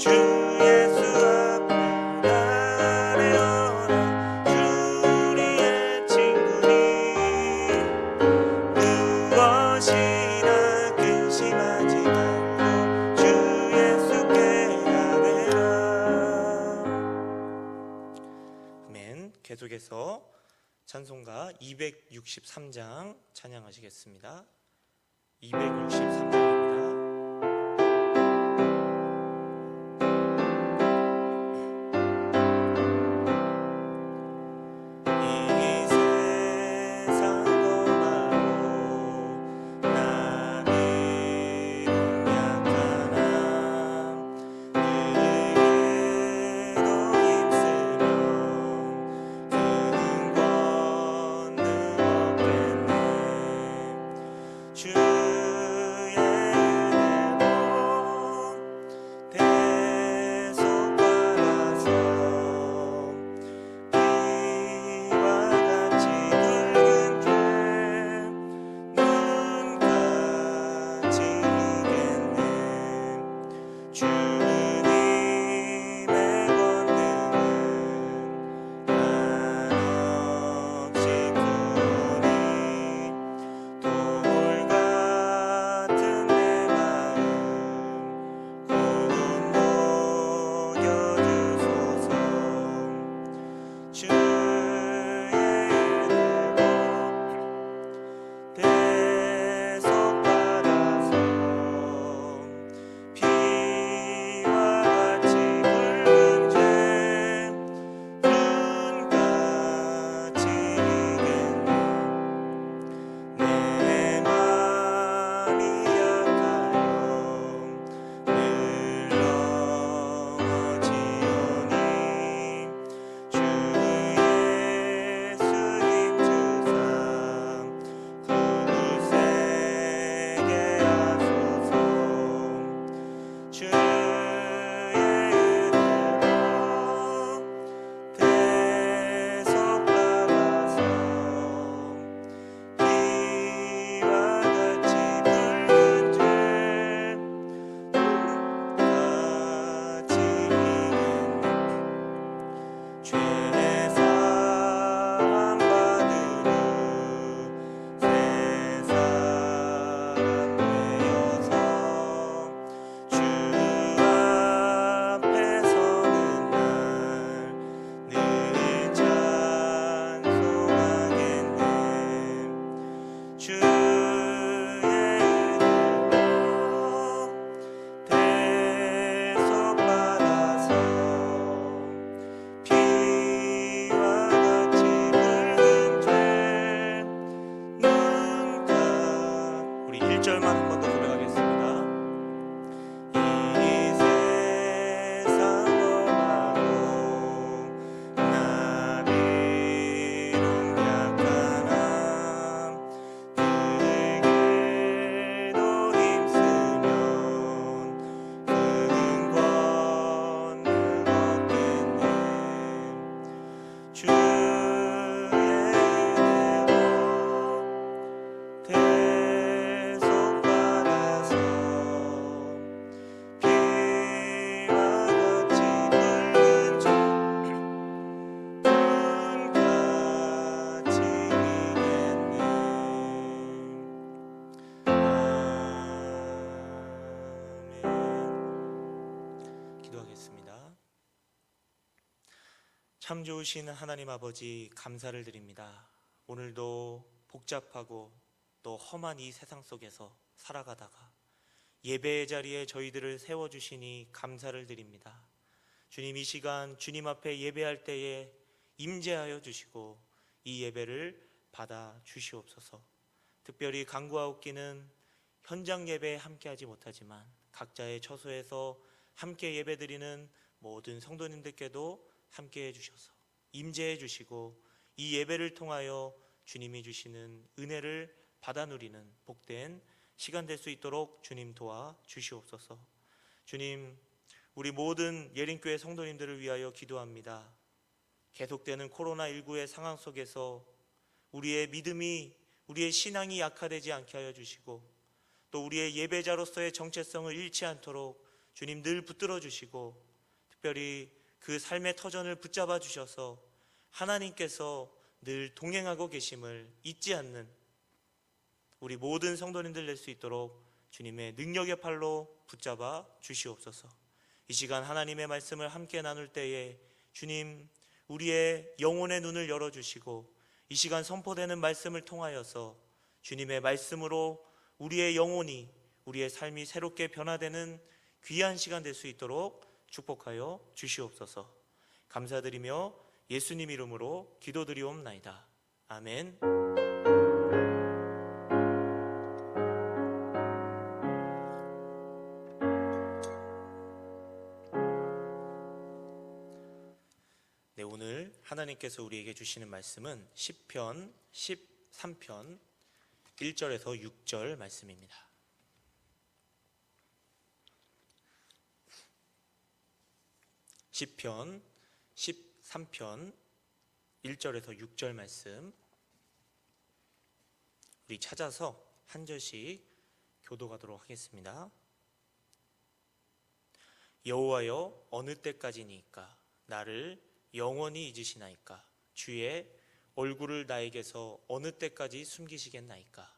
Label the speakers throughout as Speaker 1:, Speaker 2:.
Speaker 1: 주 예수 앞에 나아내어라. 주 우리의 친구니 무엇이나 근심하지 말고 주 예수께 아뢰라. 아멘. 계속해서 찬송가 263장 찬양하시겠습니다. 263장입니다. 참 좋으신 하나님 아버지, 감사를 드립니다. 오늘도 복잡하고 또 험한 이 세상 속에서 살아가다가 예배의 자리에 저희들을 세워주시니 감사를 드립니다. 주님, 이 시간 주님 앞에 예배할 때에 임재하여 주시고 이 예배를 받아 주시옵소서. 특별히 간구하옵기는 현장 예배에 함께하지 못하지만 각자의 처소에서 함께 예배드리는 모든 성도님들께도 함께해 주셔서 임재해 주시고 이 예배를 통하여 주님이 주시는 은혜를 받아 누리는 복된 시간 될 수 있도록 주님 도와 주시옵소서. 주님, 우리 모든 예린교회 성도님들을 위하여 기도합니다. 계속되는 코로나19의 상황 속에서 우리의 믿음이, 우리의 신앙이 약화되지 않게 하여 주시고 또 우리의 예배자로서의 정체성을 잃지 않도록 주님 늘 붙들어 주시고 특별히 그 삶의 터전을 붙잡아 주셔서 하나님께서 늘 동행하고 계심을 잊지 않는 우리 모든 성도님들 될 수 있도록 주님의 능력의 팔로 붙잡아 주시옵소서. 이 시간 하나님의 말씀을 함께 나눌 때에 주님 우리의 영혼의 눈을 열어주시고 이 시간 선포되는 말씀을 통하여서 주님의 말씀으로 우리의 영혼이 우리의 삶이 새롭게 변화되는 귀한 시간 될 수 있도록 축복하여 주시옵소서. 감사드리며 예수님 이름으로 기도드리옵나이다. 아멘. 네, 오늘 하나님께서 우리에게 주시는 말씀은 시편 13편 1절에서 6절 말씀입니다. 시편 13편 1절에서 6절 말씀 우리 찾아서 한 절씩 교독하도록 하겠습니다. 여호와여 어느 때까지니까 나를 영원히 잊으시나이까 주의 얼굴을 나에게서 어느 때까지 숨기시겠나이까.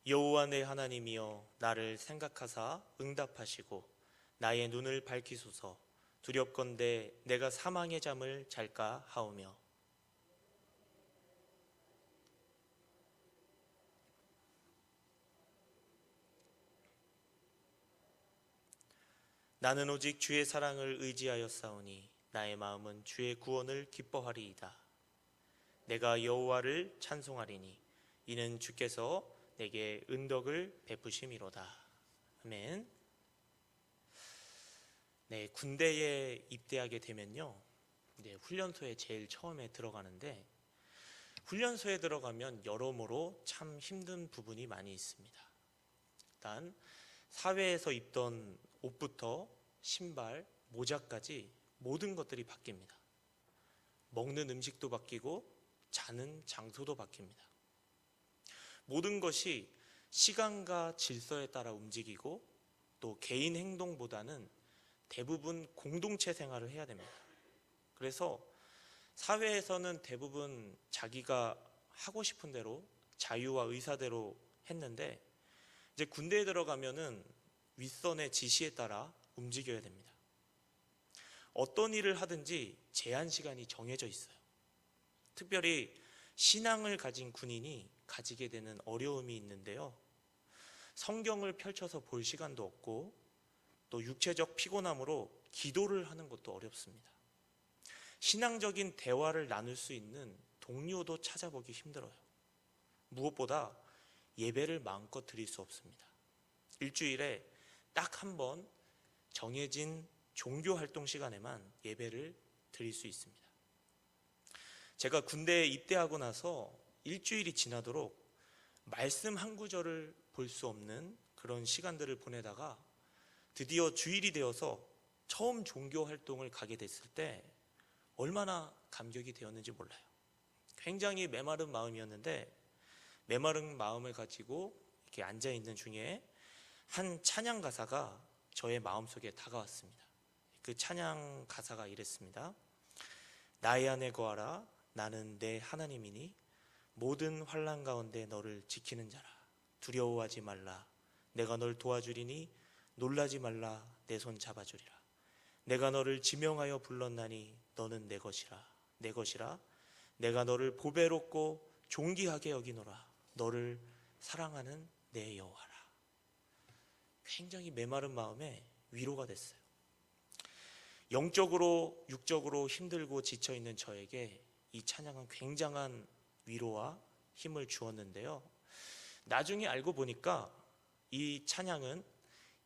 Speaker 1: 여호와 내 하나님이여 나를 생각하사 응답하시고 나의 눈을 밝히소서. 두렵건대 내가 사망의 잠을 잘까 하오며 나는 오직 주의 사랑을 의지하여 싸우니 나의 마음은 주의 구원을 기뻐하리이다. 내가 여호와를 찬송하리니 이는 주께서 내게 은덕을 베푸심이로다. 아멘. 네, 군대에 입대하게 되면요, 훈련소에 제일 처음에 들어가는데 훈련소에 들어가면 여러모로 참 힘든 부분이 많이 있습니다. 일단 사회에서 입던 옷부터 신발, 모자까지 모든 것들이 바뀝니다. 먹는 음식도 바뀌고 자는 장소도 바뀝니다. 모든 것이 시간과 질서에 따라 움직이고 또 개인 행동보다는 대부분 공동체 생활을 해야 됩니다. 그래서 사회에서는 대부분 자기가 하고 싶은 대로 자유와 의사대로 했는데 이제 군대에 들어가면은 윗선의 지시에 따라 움직여야 됩니다. 어떤 일을 하든지 제한 시간이 정해져 있어요. 특별히 신앙을 가진 군인이 가지게 되는 어려움이 있는데요. 성경을 펼쳐서 볼 시간도 없고 또 육체적 피곤함으로 기도를 하는 것도 어렵습니다. 신앙적인 대화를 나눌 수 있는 동료도 찾아보기 힘들어요. 무엇보다 예배를 마음껏 드릴 수 없습니다. 일주일에 딱 한 번 정해진 종교 활동 시간에만 예배를 드릴 수 있습니다. 제가 군대에 입대하고 나서 일주일이 지나도록 말씀 한 구절을 볼 수 없는 그런 시간들을 보내다가 드디어 주일이 되어서 처음 종교 활동을 가게 됐을 때 얼마나 감격이 되었는지 몰라요. 굉장히 메마른 마음이었는데 메마른 마음을 가지고 이렇게 앉아있는 중에 한 찬양 가사가 저의 마음속에 다가왔습니다. 그 찬양 가사가 이랬습니다. 나의 안에 거하라 나는 내 하나님이니 모든 환난 가운데 너를 지키는 자라. 두려워하지 말라 내가 널 도와주리니 놀라지 말라 내 손 잡아주리라. 내가 너를 지명하여 불렀나니 너는 내 것이라. 내 것이라 내가 너를 보배롭고 존귀하게 여기노라. 너를 사랑하는 내 여호와라. 굉장히 메마른 마음에 위로가 됐어요. 영적으로 육적으로 힘들고 지쳐있는 저에게 이 찬양은 굉장한 위로와 힘을 주었는데요. 나중에 알고 보니까 이 찬양은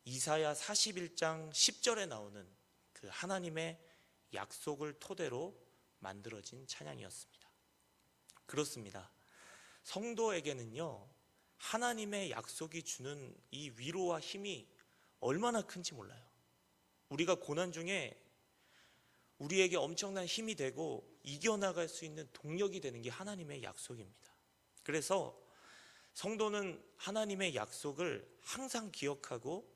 Speaker 1: 이사야 41장 10절에 나오는 그 하나님의 약속을 토대로 만들어진 찬양이었습니다. 그렇습니다. 성도에게는요, 하나님의 약속이 주는 이 위로와 힘이 얼마나 큰지 몰라요. 우리가 고난 중에 우리에게 엄청난 힘이 되고 이겨나갈 수 있는 동력이 되는 게 하나님의 약속입니다. 그래서 성도는 하나님의 약속을 항상 기억하고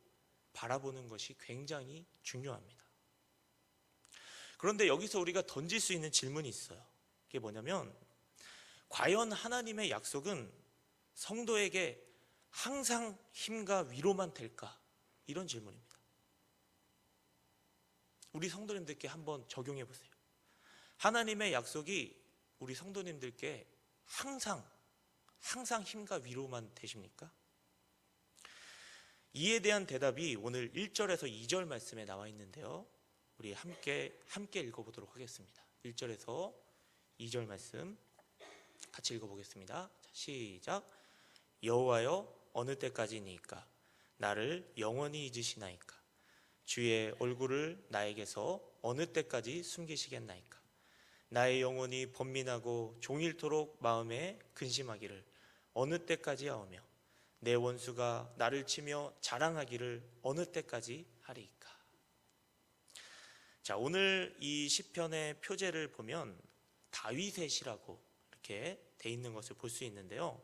Speaker 1: 바라보는 것이 굉장히 중요합니다. 그런데 여기서 우리가 던질 수 있는 질문이 있어요. 그게 뭐냐면, 과연 하나님의 약속은 성도에게 항상 힘과 위로만 될까? 이런 질문입니다. 우리 성도님들께 한번 적용해 보세요. 하나님의 약속이 우리 성도님들께 항상 힘과 위로만 되십니까? 이에 대한 대답이 오늘 1절에서 2절 말씀에 나와 있는데요. 우리 함께 읽어보도록 하겠습니다. 1절에서 2절 말씀 같이 읽어보겠습니다. 시작. 여호와여, 어느 때까지니까 나를 영원히 잊으시나이까? 주의 얼굴을 나에게서 어느 때까지 숨기시겠나이까? 나의 영혼이 번민하고 종일토록 마음에 근심하기를 어느 때까지 하오며 내 원수가 나를 치며 자랑하기를 어느 때까지 하리이까? 자, 오늘 이 시편의 표제를 보면 다윗의 시라고 이렇게 돼 있는 것을 볼 수 있는데요.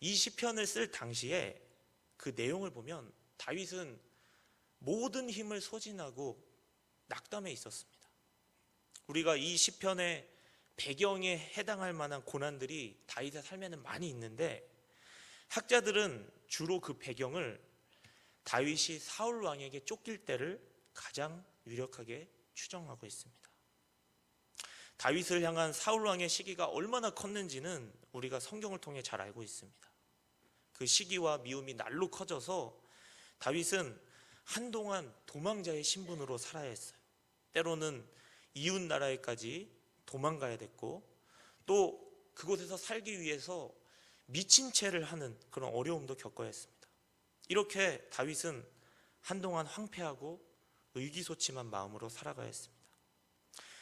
Speaker 1: 이 시편을 쓸 당시에 그 내용을 보면 다윗은 모든 힘을 소진하고 낙담해 있었습니다. 우리가 이 시편의 배경에 해당할 만한 고난들이 다윗의 삶에는 많이 있는데, 학자들은 주로 그 배경을 다윗이 사울 왕에게 쫓길 때를 가장 유력하게 추정하고 있습니다. 다윗을 향한 사울 왕의 시기가 얼마나 컸는지는 우리가 성경을 통해 잘 알고 있습니다. 그 시기와 미움이 날로 커져서 다윗은 한동안 도망자의 신분으로 살아야 했어요. 때로는 이웃 나라에까지 도망가야 됐고, 또 그곳에서 살기 위해서 미친 채를 하는 그런 어려움도 겪어야 했습니다. 이렇게 다윗은 한동안 황폐하고 의기소침한 마음으로 살아가야 했습니다.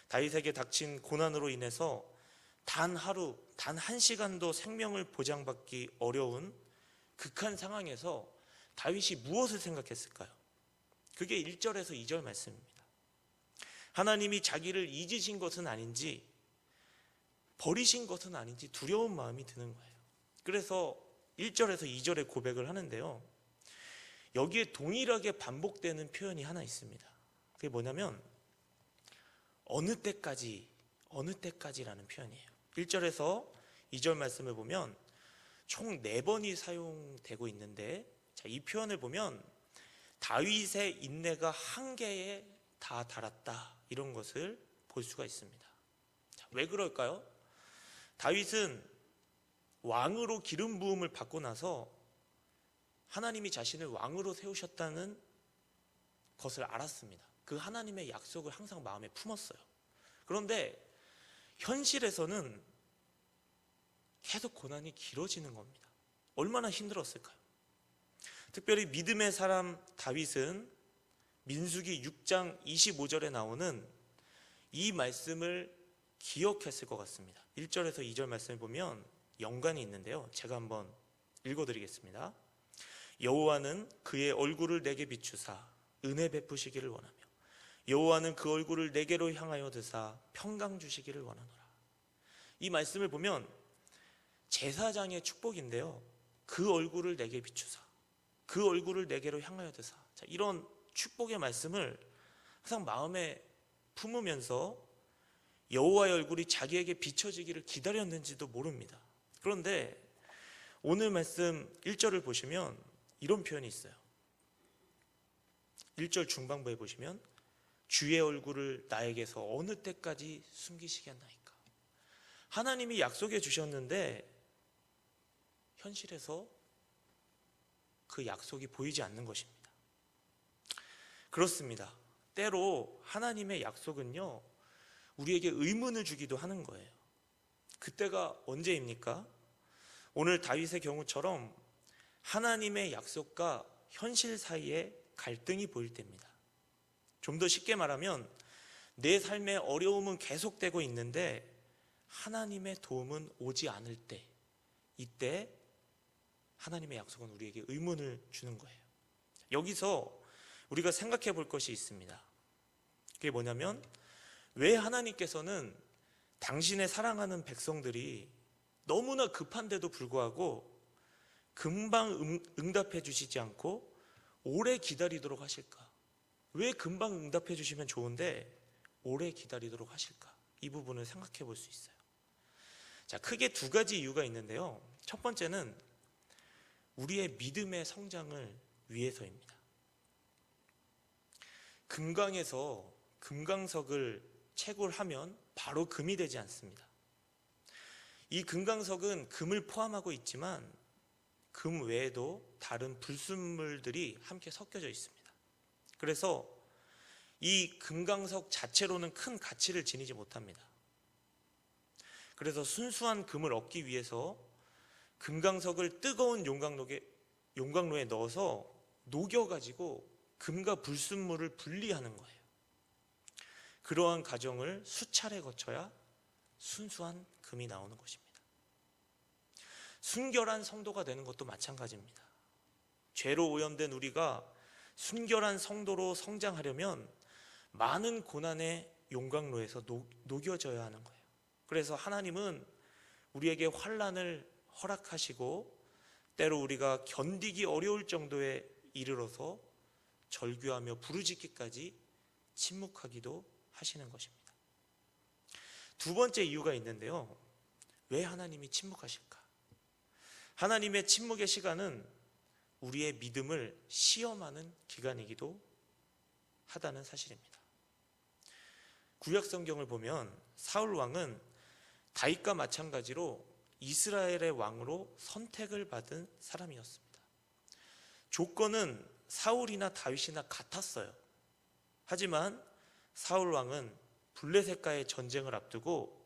Speaker 1: 다윗에게 닥친 고난으로 인해서 단 하루, 단 한 시간도 생명을 보장받기 어려운 극한 상황에서 다윗이 무엇을 생각했을까요? 그게 1절에서 2절 말씀입니다. 하나님이 자기를 잊으신 것은 아닌지, 버리신 것은 아닌지 두려운 마음이 드는 거예요. 그래서 1절에서 2절의 고백을 하는데요. 여기에 동일하게 반복되는 표현이 하나 있습니다. 그게 뭐냐면 어느 때까지라는 표현이에요. 1절에서 2절 말씀을 보면 총 4번이 사용되고 있는데, 자, 이 표현을 보면 다윗의 인내가 한계에 다 달았다, 이런 것을 볼 수가 있습니다. 자, 왜 그럴까요? 다윗은 왕으로 기름 부음을 받고 나서 하나님이 자신을 왕으로 세우셨다는 것을 알았습니다. 그 하나님의 약속을 항상 마음에 품었어요. 그런데 현실에서는 계속 고난이 길어지는 겁니다. 얼마나 힘들었을까요? 특별히 믿음의 사람 다윗은 민수기 6장 25절에 나오는 이 말씀을 기억했을 것 같습니다. 1절에서 2절 말씀을 보면 연관이 있는데요. 제가 한번 읽어드리겠습니다. 여호와는 그의 얼굴을 내게 비추사 은혜 베푸시기를 원하며 여호와는 그 얼굴을 내게로 향하여 드사 평강 주시기를 원하노라. 이 말씀을 보면 제사장의 축복인데요. 그 얼굴을 내게 비추사, 그 얼굴을 내게로 향하여 드사. 자, 이런 축복의 말씀을 항상 마음에 품으면서 여호와의 얼굴이 자기에게 비춰지기를 기다렸는지도 모릅니다. 그런데 오늘 말씀 1절을 보시면 이런 표현이 있어요. 1절 중반부에 보시면 주의 얼굴을 나에게서 어느 때까지 숨기시겠나이까? 하나님이 약속해 주셨는데 현실에서 그 약속이 보이지 않는 것입니다. 그렇습니다. 때로 하나님의 약속은요, 우리에게 의문을 주기도 하는 거예요. 그때가 언제입니까? 오늘 다윗의 경우처럼 하나님의 약속과 현실 사이에 갈등이 보일 때입니다. 좀 더 쉽게 말하면 내 삶의 어려움은 계속되고 있는데 하나님의 도움은 오지 않을 때, 이때 하나님의 약속은 우리에게 의문을 주는 거예요. 여기서 우리가 생각해 볼 것이 있습니다. 그게 뭐냐면 왜 하나님께서는 당신의 사랑하는 백성들이 너무나 급한데도 불구하고 금방 응답해 주시지 않고 오래 기다리도록 하실까? 왜 금방 응답해 주시면 좋은데 오래 기다리도록 하실까? 이 부분을 생각해 볼 수 있어요. 자, 크게 두 가지 이유가 있는데요. 첫 번째는 우리의 믿음의 성장을 위해서입니다. 금강에서 금강석을 채굴하면 바로 금이 되지 않습니다. 이 금강석은 금을 포함하고 있지만 금 외에도 다른 불순물들이 함께 섞여져 있습니다. 그래서 이 금강석 자체로는 큰 가치를 지니지 못합니다. 그래서 순수한 금을 얻기 위해서 금강석을 뜨거운 용광로에 넣어서 녹여가지고 금과 불순물을 분리하는 거예요. 그러한 과정을 수차례 거쳐야 순수한 금이 나오는 것입니다. 순결한 성도가 되는 것도 마찬가지입니다. 죄로 오염된 우리가 순결한 성도로 성장하려면 많은 고난의 용광로에서 녹여져야 하는 거예요. 그래서 하나님은 우리에게 환난을 허락하시고 때로 우리가 견디기 어려울 정도에 이르러서 절규하며 부르짖기까지 침묵하기도 하시는 것입니다. 두 번째 이유가 있는데요. 왜 하나님이 침묵하실까? 하나님의 침묵의 시간은 우리의 믿음을 시험하는 기간이기도 하다는 사실입니다. 구약 성경을 보면 사울 왕은 다윗과 마찬가지로 이스라엘의 왕으로 선택을 받은 사람이었습니다. 조건은 사울이나 다윗이나 같았어요. 하지만 사울 왕은 블레셋과의 전쟁을 앞두고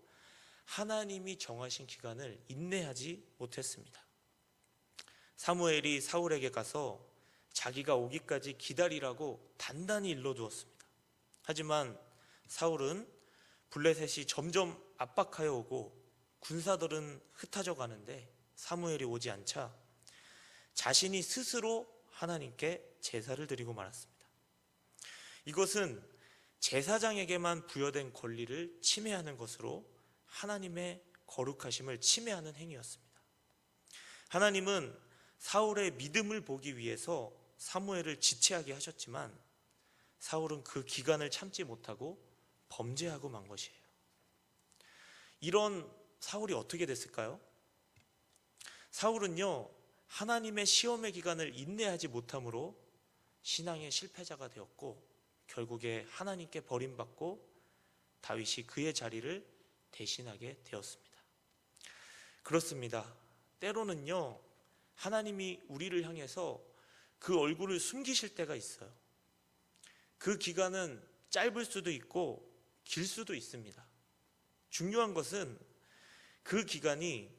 Speaker 1: 하나님이 정하신 기간을 인내하지 못했습니다. 사무엘이 사울에게 가서 자기가 오기까지 기다리라고 단단히 일러두었습니다. 하지만 사울은 블레셋이 점점 압박하여 오고 군사들은 흩어져 가는데 사무엘이 오지 않자 자신이 스스로 하나님께 제사를 드리고 말았습니다. 이것은 제사장에게만 부여된 권리를 침해하는 것으로 하나님의 거룩하심을 침해하는 행위였습니다. 하나님은 사울의 믿음을 보기 위해서 사무엘을 지체하게 하셨지만 사울은 그 기간을 참지 못하고 범죄하고 만 것이에요. 이런 사울이 어떻게 됐을까요? 사울은요, 하나님의 시험의 기간을 인내하지 못함으로 신앙의 실패자가 되었고 결국에 하나님께 버림받고 다윗이 그의 자리를 대신하게 되었습니다. 그렇습니다. 때로는요, 하나님이 우리를 향해서 그 얼굴을 숨기실 때가 있어요. 그 기간은 짧을 수도 있고 길 수도 있습니다. 중요한 것은 그 기간이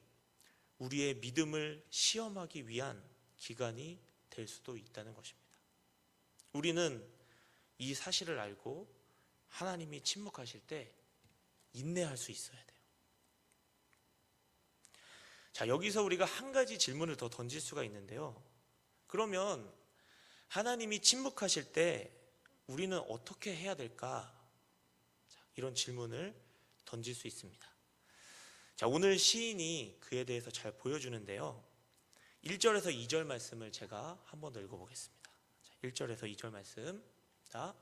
Speaker 1: 우리의 믿음을 시험하기 위한 기간이 될 수도 있다는 것입니다. 우리는 이 사실을 알고 하나님이 침묵하실 때 인내할 수 있어야 돼요. 자, 여기서 우리가 한 가지 질문을 더 던질 수가 있는데요. 그러면 하나님이 침묵하실 때 우리는 어떻게 해야 될까? 이런 질문을 던질 수 있습니다. 자, 오늘 시인이 그에 대해서 잘 보여주는데요. 1절에서 2절 말씀을 제가 한번 읽어보겠습니다. 1절에서 2절 말씀. 자,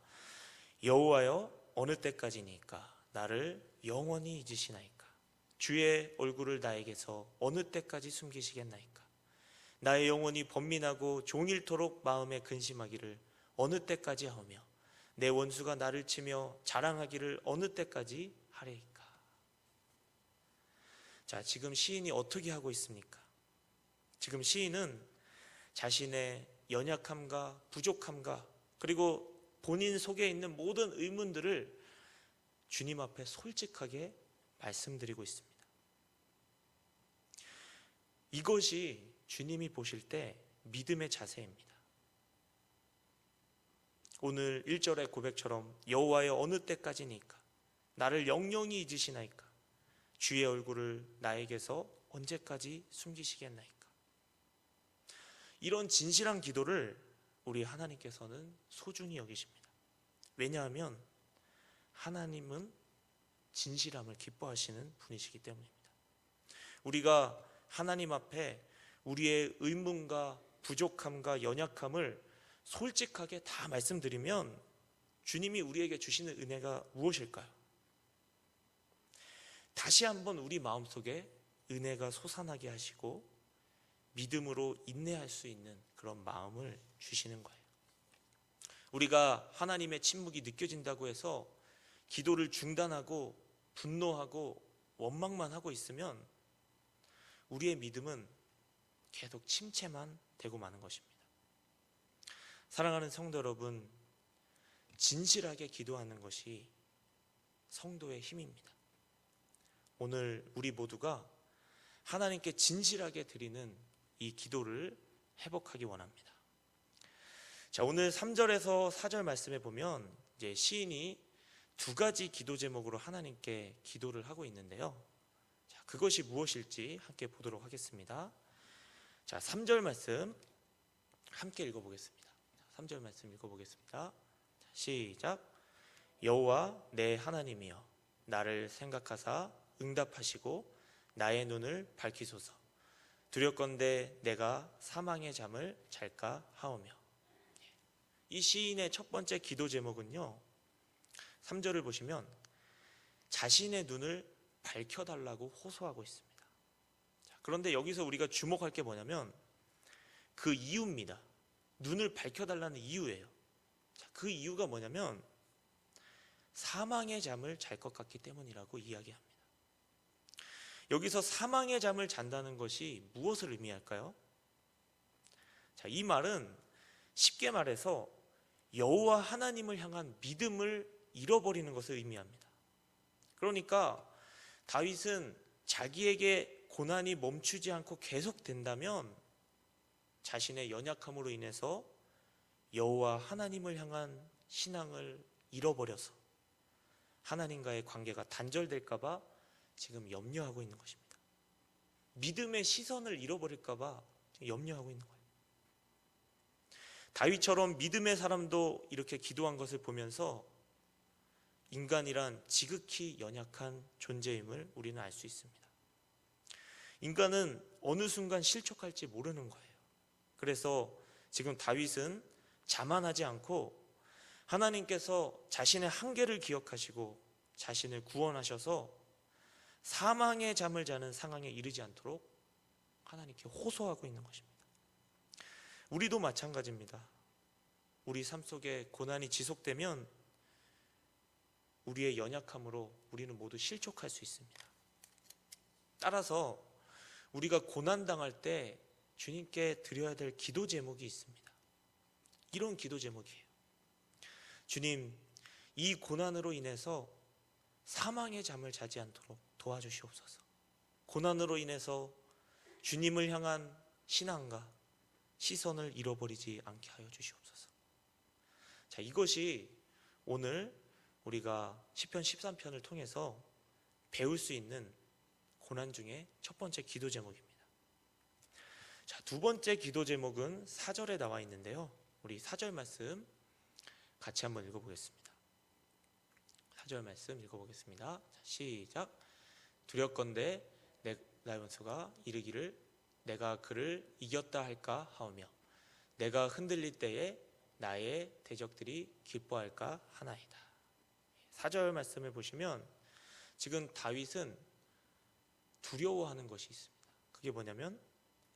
Speaker 1: 여호와여 어느 때까지니까 나를 영원히 잊으시나이까? 주의 얼굴을 나에게서 어느 때까지 숨기시겠나이까? 나의 영혼이 번민하고 종일토록 마음에 근심하기를 어느 때까지 하며 내 원수가 나를 치며 자랑하기를 어느 때까지 하리이까? 자, 지금 시인이 어떻게 하고 있습니까? 지금 시인은 자신의 연약함과 부족함과 그리고 본인 속에 있는 모든 의문들을 주님 앞에 솔직하게 말씀드리고 있습니다. 이것이 주님이 보실 때 믿음의 자세입니다. 오늘 1절의 고백처럼 여호와여 어느 때까지니까 나를 영영히 잊으시나이까? 주의 얼굴을 나에게서 언제까지 숨기시겠나이까? 이런 진실한 기도를 우리 하나님께서는 소중히 여기십니다. 왜냐하면 하나님은 진실함을 기뻐하시는 분이시기 때문입니다. 우리가 하나님 앞에 우리의 의문과 부족함과 연약함을 솔직하게 다 말씀드리면 주님이 우리에게 주시는 은혜가 무엇일까요? 다시 한번 우리 마음속에 은혜가 솟아나게 하시고 믿음으로 인내할 수 있는 그런 마음을 주시는 거예요. 우리가 하나님의 침묵이 느껴진다고 해서 기도를 중단하고 분노하고 원망만 하고 있으면 우리의 믿음은 계속 침체만 되고 마는 것입니다. 사랑하는 성도 여러분, 진실하게 기도하는 것이 성도의 힘입니다. 오늘 우리 모두가 하나님께 진실하게 드리는 이 기도를 회복하기 원합니다. 자, 오늘 3절에서 4절 말씀에 보면 이제 시인이 두 가지 기도 제목으로 하나님께 기도를 하고 있는데요. 자, 그것이 무엇일지 함께 보도록 하겠습니다. 자, 3절 말씀 함께 읽어보겠습니다. 3절 말씀 읽어보겠습니다. 시작. 여호와 내 하나님이여, 나를 생각하사 응답하시고 나의 눈을 밝히소서. 두렵건대 내가 사망의 잠을 잘까 하오며. 이 시인의 첫 번째 기도 제목은요, 3절을 보시면 자신의 눈을 밝혀달라고 호소하고 있습니다. 그런데 여기서 우리가 주목할 게 뭐냐면 그 이유입니다. 눈을 밝혀달라는 이유예요. 그 이유가 뭐냐면 사망의 잠을 잘 것 같기 때문이라고 이야기합니다. 여기서 사망의 잠을 잔다는 것이 무엇을 의미할까요? 자, 이 말은 쉽게 말해서 여호와 하나님을 향한 믿음을 잃어버리는 것을 의미합니다. 그러니까 다윗은 자기에게 고난이 멈추지 않고 계속된다면 자신의 연약함으로 인해서 여호와 하나님을 향한 신앙을 잃어버려서 하나님과의 관계가 단절될까 봐 지금 염려하고 있는 것입니다. 믿음의 시선을 잃어버릴까 봐 염려하고 있는 거예요. 다윗처럼 믿음의 사람도 이렇게 기도한 것을 보면서 인간이란 지극히 연약한 존재임을 우리는 알 수 있습니다. 인간은 어느 순간 실족할지 모르는 거예요. 그래서 지금 다윗은 자만하지 않고 하나님께서 자신의 한계를 기억하시고 자신을 구원하셔서 사망의 잠을 자는 상황에 이르지 않도록 하나님께 호소하고 있는 것입니다. 우리도 마찬가지입니다. 우리 삶 속에 고난이 지속되면 우리의 연약함으로 우리는 모두 실족할 수 있습니다. 따라서 우리가 고난당할 때 주님께 드려야 될 기도 제목이 있습니다. 이런 기도 제목이에요. 주님, 이 고난으로 인해서 사망의 잠을 자지 않도록 도와주시옵소서. 고난으로 인해서 주님을 향한 신앙과 시선을 잃어버리지 않게 하여 주시옵소서. 자, 이것이 오늘 우리가 시편 13편을 통해서 배울 수 있는 고난 중에 첫 번째 기도 제목입니다. 자, 두 번째 기도 제목은 4절에 나와 있는데요. 우리 4절 말씀 같이 한번 읽어보겠습니다. 4절 말씀 읽어보겠습니다. 자, 시작. 두렵건대 나의 원수가 이르기를 내가 그를 이겼다 할까 하오며 내가 흔들릴 때에 나의 대적들이 기뻐할까 하나이다. 4절 말씀을 보시면 지금 다윗은 두려워하는 것이 있습니다. 그게 뭐냐면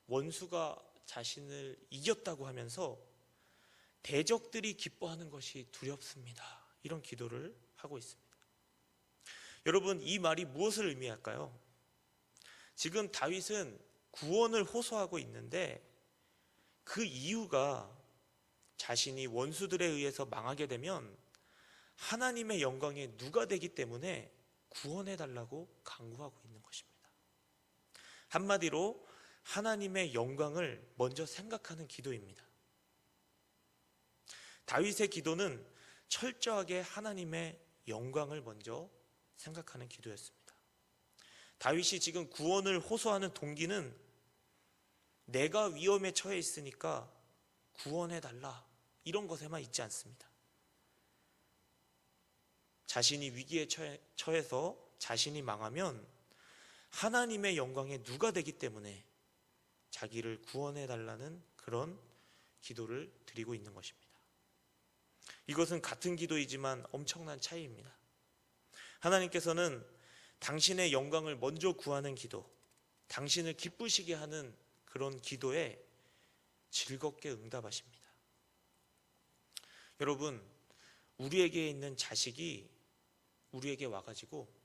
Speaker 1: 원수가 자신을 이겼다고 하면서 대적들이 기뻐하는 것이 두렵습니다. 이런 기도를 하고 있습니다. 여러분, 이 말이 무엇을 의미할까요? 지금 다윗은 구원을 호소하고 있는데 그 이유가 자신이 원수들에 의해서 망하게 되면 하나님의 영광에 누가 되기 때문에 구원해달라고 간구하고 있는 것입니다. 한마디로 하나님의 영광을 먼저 생각하는 기도입니다. 다윗의 기도는 철저하게 하나님의 영광을 먼저 생각하는 기도였습니다. 다윗이 지금 구원을 호소하는 동기는 내가 위험에 처해 있으니까 구원해달라 이런 것에만 있지 않습니다. 자신이 위기에 처해서 자신이 망하면 하나님의 영광에 누가 되기 때문에 자기를 구원해 달라는 그런 기도를 드리고 있는 것입니다. 이것은 같은 기도이지만 엄청난 차이입니다. 하나님께서는 당신의 영광을 먼저 구하는 기도, 당신을 기쁘시게 하는 그런 기도에 즐겁게 응답하십니다. 여러분, 우리에게 있는 자식이 우리에게 와가지고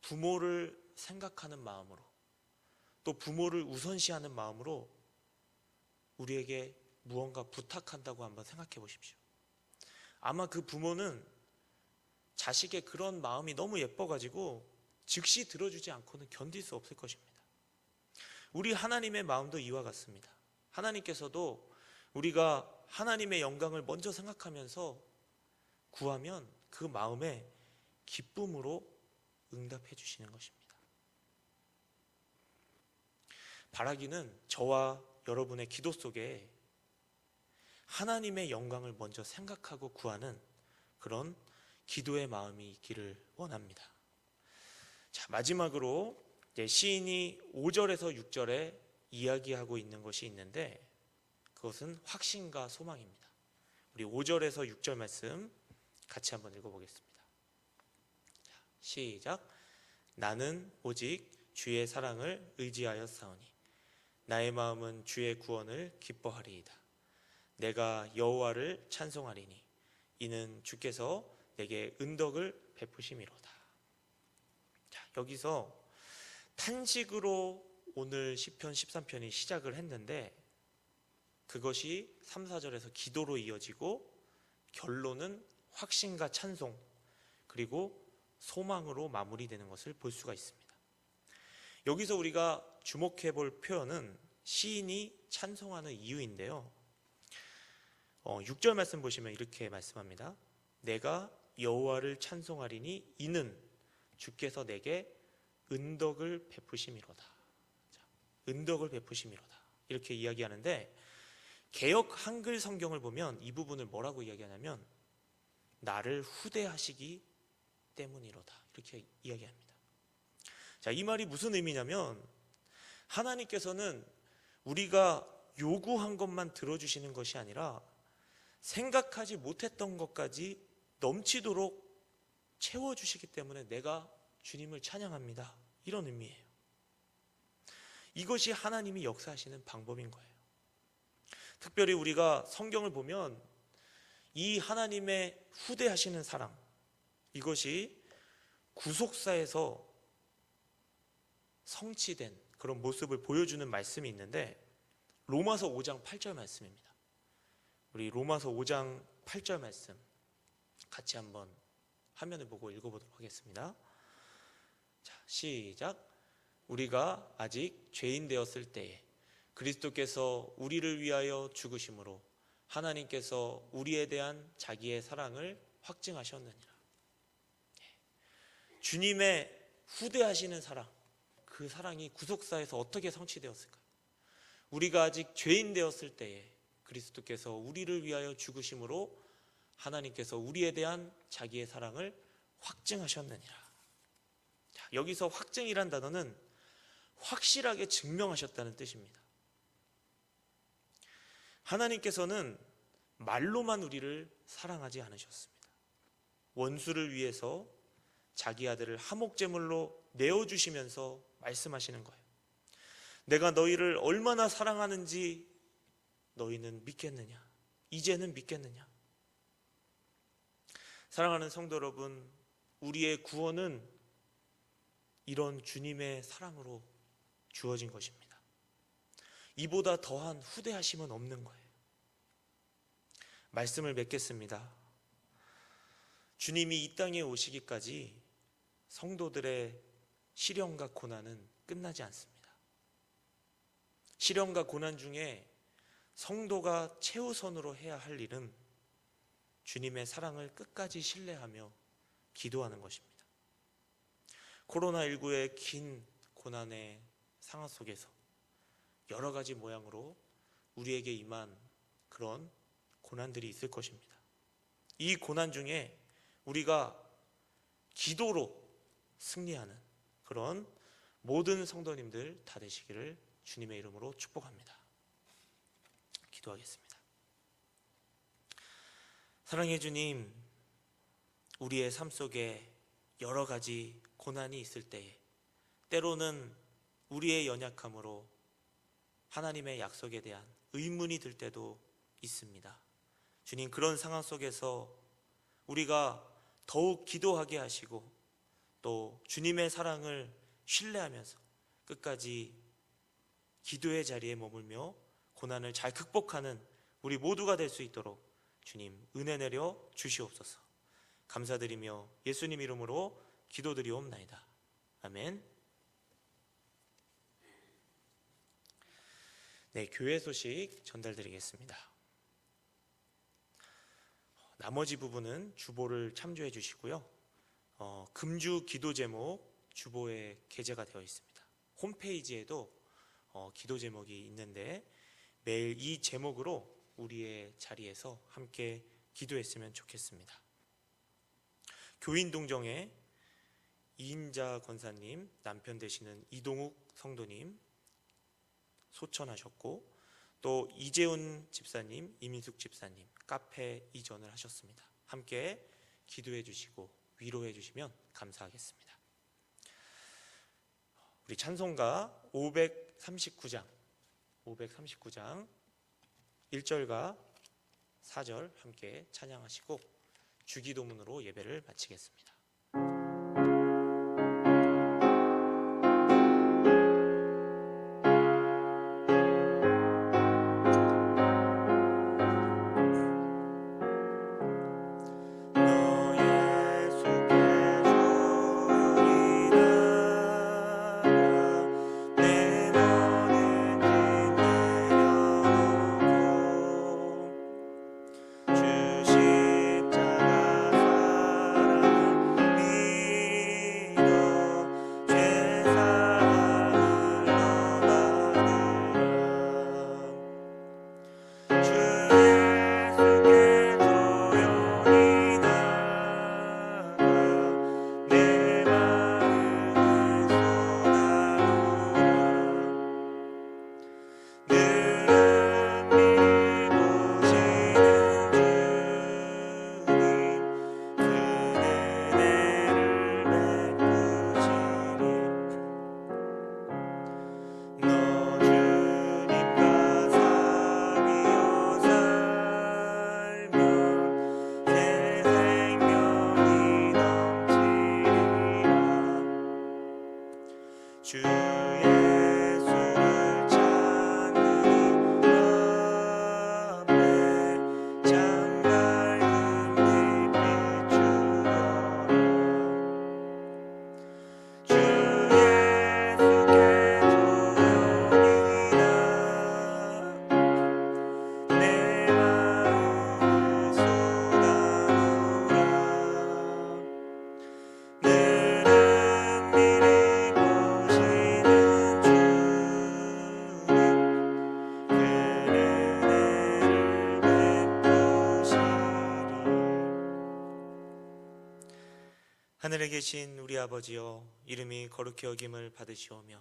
Speaker 1: 부모를 생각하는 마음으로, 또 부모를 우선시하는 마음으로 우리에게 무언가 부탁한다고 한번 생각해 보십시오. 아마 그 부모는 자식의 그런 마음이 너무 예뻐가지고 즉시 들어주지 않고는 견딜 수 없을 것입니다. 우리 하나님의 마음도 이와 같습니다. 하나님께서도 우리가 하나님의 영광을 먼저 생각하면서 구하면 그 마음에 기쁨으로 응답해 주시는 것입니다. 바라기는 저와 여러분의 기도 속에 하나님의 영광을 먼저 생각하고 구하는 그런 기도의 마음이 있기를 원합니다. 자, 마지막으로 시인이 5절에서 6절에 이야기하고 있는 것이 있는데 그것은 확신과 소망입니다. 우리 5절에서 6절 말씀 같이 한번 읽어보겠습니다. 자, 시작. 나는 오직 주의 사랑을 의지하여 싸우니 나의 마음은 주의 구원을 기뻐하리이다. 내가 여호와를 찬송하리니 이는 주께서 내게 은덕을 베푸심이로다. 자, 여기서 탄식으로 오늘 시편 13편이 시작을 했는데 그것이 3, 4절에서 기도로 이어지고 결론은 확신과 찬송 그리고 소망으로 마무리되는 것을 볼 수가 있습니다. 여기서 우리가 주목해 볼 표현은 시인이 찬송하는 이유인데요. 6절 말씀 보시면 이렇게 말씀합니다. 내가 여호와를 찬송하리니 이는 주께서 내게 은덕을 베푸심이로다. 자, 은덕을 베푸심이로다. 이렇게 이야기하는데 개역 한글 성경을 보면 이 부분을 뭐라고 이야기하냐면 나를 후대하시기 때문이로다. 이렇게 이야기합니다. 자, 이 말이 무슨 의미냐면 하나님께서는 우리가 요구한 것만 들어주시는 것이 아니라 생각하지 못했던 것까지 넘치도록 채워주시기 때문에 내가 주님을 찬양합니다. 이런 의미예요. 이것이 하나님이 역사하시는 방법인 거예요. 특별히 우리가 성경을 보면 이 하나님의 후대하시는 사랑, 이것이 구속사에서 성취된 그런 모습을 보여주는 말씀이 있는데 로마서 5장 8절 말씀입니다. 우리 로마서 5장 8절 말씀 같이 한번 화면을 보고 읽어보도록 하겠습니다. 자, 시작. 우리가 아직 죄인 되었을 때에 그리스도께서 우리를 위하여 죽으심으로 하나님께서 우리에 대한 자기의 사랑을 확증하셨느니라. 주님의 후대하시는 사랑, 그 사랑이 구속사에서 어떻게 성취되었을까요? 우리가 아직 죄인 되었을 때에 그리스도께서 우리를 위하여 죽으심으로 하나님께서 우리에 대한 자기의 사랑을 확증하셨느니라. 자, 여기서 확증이란 단어는 확실하게 증명하셨다는 뜻입니다. 하나님께서는 말로만 우리를 사랑하지 않으셨습니다. 원수를 위해서 자기 아들을 화목제물로 내어주시면서 말씀하시는 거예요. 내가 너희를 얼마나 사랑하는지 너희는 믿겠느냐? 이제는 믿겠느냐? 사랑하는 성도 여러분, 우리의 구원은 이런 주님의 사랑으로 주어진 것입니다. 이보다 더한 후대하심은 없는 거예요. 말씀을 맺겠습니다. 주님이 이 땅에 오시기까지 성도들의 시련과 고난은 끝나지 않습니다. 시련과 고난 중에 성도가 최우선으로 해야 할 일은 주님의 사랑을 끝까지 신뢰하며 기도하는 것입니다. 코로나19의 긴 고난의 상황 속에서 여러 가지 모양으로 우리에게 임한 그런 고난들이 있을 것입니다. 이 고난 중에 우리가 기도로 승리하는 그런 모든 성도님들 다 되시기를 주님의 이름으로 축복합니다. 기도하겠습니다. 사랑해 주님, 우리의 삶 속에 여러 가지 고난이 있을 때에 때로는 우리의 연약함으로 하나님의 약속에 대한 의문이 들 때도 있습니다. 주님, 그런 상황 속에서 우리가 더욱 기도하게 하시고 또 주님의 사랑을 신뢰하면서 끝까지 기도의 자리에 머물며 고난을 잘 극복하는 우리 모두가 될 수 있도록 주님 은혜 내려 주시옵소서. 감사드리며 예수님 이름으로 기도드리옵나이다. 아멘. 네, 교회 소식 전달드리겠습니다. 나머지 부분은 주보를 참조해 주시고요. 금주 기도 제목 주보에 게재가 되어 있습니다. 홈페이지에도 기도 제목이 있는데 매일 이 제목으로 우리의 자리에서 함께 기도했으면 좋겠습니다. 교인동정에 이인자 권사님, 남편 되시는 이동욱 성도님 소천하셨고 또 이재훈 집사님, 이민숙 집사님 카페 이전을 하셨습니다. 함께 기도해 주시고 위로해 주시면 감사하겠습니다. 우리 찬송가 539장 1절과 4절 함께 찬양하시고 주기도문으로 예배를 마치겠습니다. 주 예수를 찾는 앞에 창밖은 빛 비추어라. 주 예수께 조용히 내 마음을 쏟아놓으라. 하늘에 계신 우리 아버지여, 이름이 거룩히 여김을 받으시오며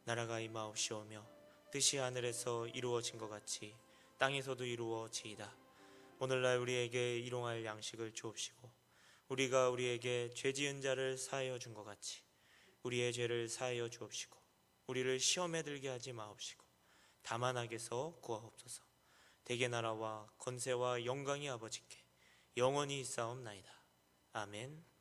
Speaker 1: 나라가 임하옵시오며 뜻이 하늘에서 이루어진 것 같이 땅에서도 이루어지이다. 오늘날 우리에게 일용할 양식을 주옵시고 우리가 우리에게 죄 지은 자를 사하여 준 것 같이 우리의 죄를 사하여 주옵시고 우리를 시험에 들게 하지 마옵시고 다만 악에서 구하옵소서. 대개 나라와 권세와 영광이 아버지께 영원히 있사옵나이다. 아멘.